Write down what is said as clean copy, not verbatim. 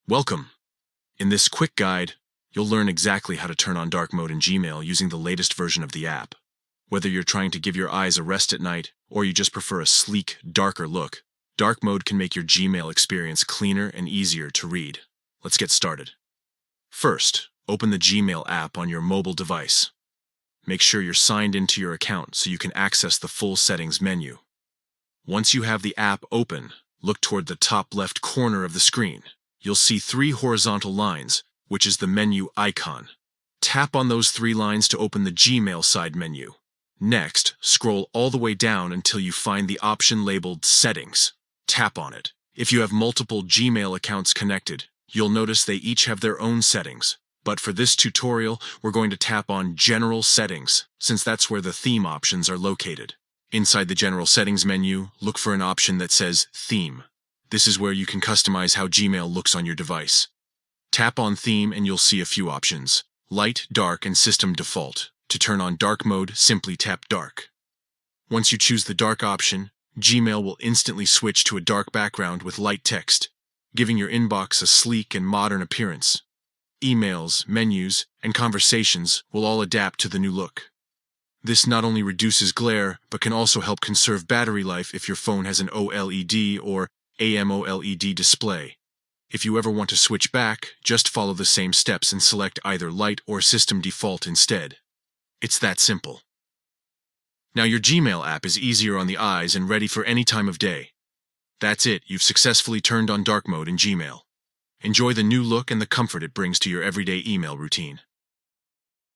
Welcome! In this quick guide, you'll learn exactly how to turn on dark mode in Gmail using the latest version of the app. Whether you're trying to give your eyes a rest at night, or you just prefer a sleek, darker look, dark mode can make your Gmail experience cleaner and easier to read. Let's get started. First, open the Gmail app on your mobile device. Make sure you're signed into your account so you can access the full settings menu. Once you have the app open, look toward the top left corner of the screen. You'll see 3 horizontal lines, which is the menu icon. Tap on those 3 lines to open the Gmail side menu. Next, scroll all the way down until you find the option labeled Settings. Tap on it. If you have multiple Gmail accounts connected, you'll notice they each have their own settings. But for this tutorial, we're going to tap on General Settings, since that's where the theme options are located. Inside the General Settings menu, look for an option that says Theme. This is where you can customize how Gmail looks on your device. Tap on Theme and you'll see a few options: Light, Dark, and System Default. To turn on dark mode, simply tap Dark. Once you choose the dark option, Gmail will instantly switch to a dark background with light text, giving your inbox a sleek and modern appearance. Emails, menus, and conversations will all adapt to the new look. This not only reduces glare, but can also help conserve battery life if your phone has an OLED or AMOLED display. If you ever want to switch back, just follow the same steps and select either Light or System Default instead. It's that simple. Now your Gmail app is easier on the eyes and ready for any time of day. That's it, you've successfully turned on dark mode in Gmail. Enjoy the new look and the comfort it brings to your everyday email routine.